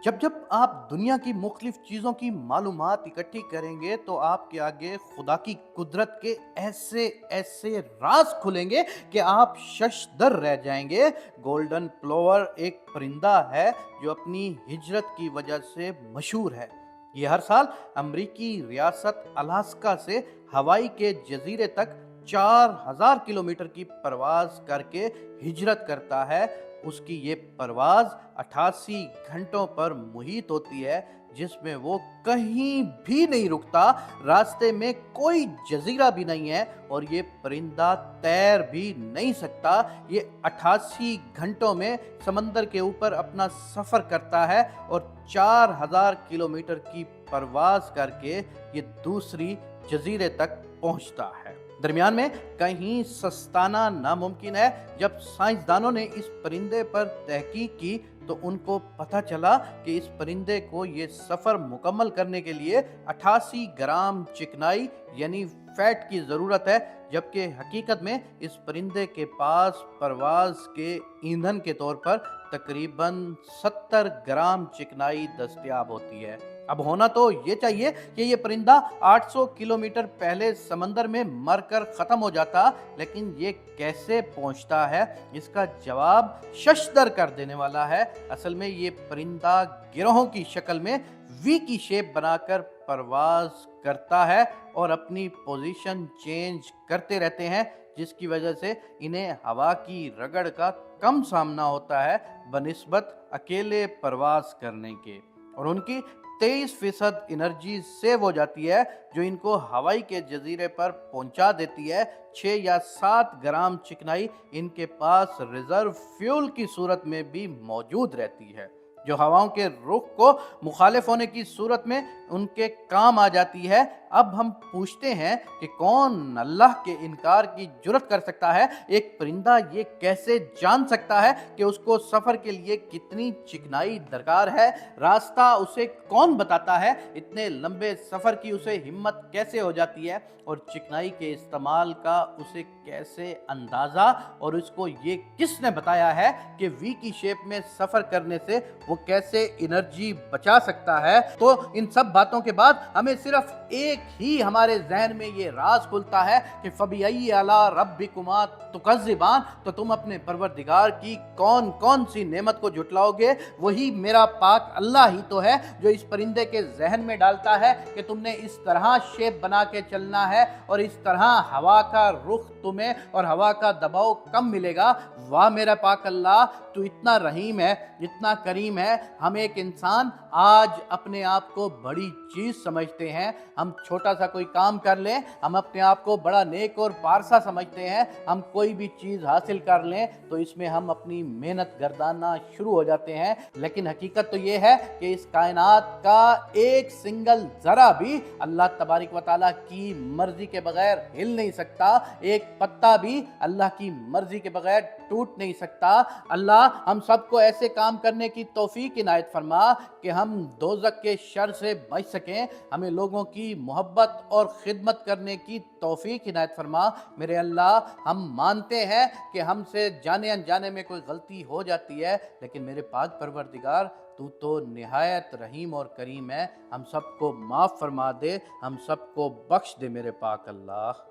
जब जब आप दुनिया की मुख्तलिफ चीज़ों की मालूमात इकट्ठी करेंगे तो आपके आगे खुदा की कुदरत के ऐसे ऐसे राज खुलेंगे कि आप शशदर रह जाएंगे। गोल्डन प्लोवर एक परिंदा है जो अपनी हिजरत की वजह से मशहूर है। ये हर साल अमरीकी रियासत अलास्का से हवाई के जजीरे तक 4000 किलोमीटर की परवाज करके हिजरत करता है। उसकी ये परवाज 88 घंटों पर मुहित होती है, जिसमें वो कहीं भी नहीं रुकता। रास्ते में कोई जजीरा भी नहीं है और ये परिंदा तैर भी नहीं सकता। ये 88 घंटों में समंदर के ऊपर अपना सफर करता है और 4000 किलोमीटर की परवाज करके ये दूसरी जजीरे तक पहुंचता है। दरमियान में कहीं सस्ताना नामुमकिन है। जब साइंसदानों ने इस परिंदे पर तहकीक की तो उनको पता चला कि इस परिंदे को ये सफ़र मुकम्मल करने के लिए 88 ग्राम चिकनाई यानी फैट की ज़रूरत है, जबकि हकीकत में इस परिंदे के पास परवाज के ईंधन के तौर पर तकरीबन 70 ग्राम चिकनाई दस्तयाब होती है। अब होना तो ये चाहिए कि ये परिंदा 800 किलोमीटर पहले समंदर में मरकर ख़त्म हो जाता, लेकिन ये कैसे पहुंचता है, इसका जवाब शशदर कर देने वाला है। असल में ये परिंदा गिरोहों की शक्ल में वी की शेप बनाकर परवाज करता है और अपनी पोजीशन चेंज करते रहते हैं, जिसकी वजह से इन्हें हवा की रगड़ का कम सामना होता है बनिस्बत अकेले परवाज करने के। और उनकी 23% एनर्जी सेव हो जाती है, जो इनको हवाई के जजीरे पर पहुंचा देती है। 6 या 7 ग्राम चिकनाई इनके पास रिजर्व फ्यूल की सूरत में भी मौजूद रहती है, जो हवाओं के रुख को मुखालिफ होने की सूरत में उनके काम आ जाती है। अब हम पूछते हैं कि कौन अल्लाह के इनकार की जुर्रत कर सकता है? एक परिंदा ये कैसे जान सकता है कि उसको सफ़र के लिए कितनी चिकनाई दरकार है? रास्ता उसे कौन बताता है? इतने लंबे सफ़र की उसे हिम्मत कैसे हो जाती है? और चिकनाई के इस्तेमाल का उसे कैसे अंदाज़ा, और उसको ये किसने बताया है कि वी की शेप में सफ़र करने से वो कैसे एनर्जी बचा सकता है? तो इन सब बातों के बाद हमें सिर्फ एक ही हमारे जहन में ये राज खुलता है कि फबिअय्यि आला रब्बिकुमा तुकज़्ज़िबान, तो तुम अपने परवरदिगार की कौन कौन सी नेमत को झुटलाओगे? वही मेरा पाक अल्लाह ही तो है जो इस परिंदे के जहन में डालता है कि तुमने इस तरह शेप बना के चलना है और इस तरह हवा का रुख तुम्हें और हवा का दबाव कम मिलेगा। वाह मेरा पाक अल्लाह, तू इतना रहीम है, इतना करीम है। हम एक इंसान आज अपने आप को बड़ी चीज़ समझते हैं। हम छोटा सा कोई काम कर लें, हम अपने आप को बड़ा नेक और पारसा समझते हैं। हम कोई भी चीज़ हासिल कर लें तो इसमें हम अपनी मेहनत गर्दाना शुरू हो जाते हैं, लेकिन हकीकत तो ये है कि इस कायनात का एक सिंगल ज़रा भी अल्लाह तबारिक व तआला की मर्ज़ी के बगैर हिल नहीं सकता। एक पत्ता भी अल्लाह की मर्ज़ी के बगैर टूट नहीं सकता। अल्लाह हम सबको ऐसे काम करने की तौफीक इनायत फरमा कि हम दोज़ख के शर से बच सकें। हमें लोगों की मोहब्बत और खिदमत करने की तौफीक इनायत फरमा। मेरे अल्लाह, हम मानते हैं कि हमसे जाने अनजाने में कोई गलती हो जाती है, लेकिन मेरे पाक परवरदिगार, तू तो निहायत रहीम और करीम है। हम सबको माफ़ फरमा दे, हम सबको बख्श दे मेरे पाक अल्लाह।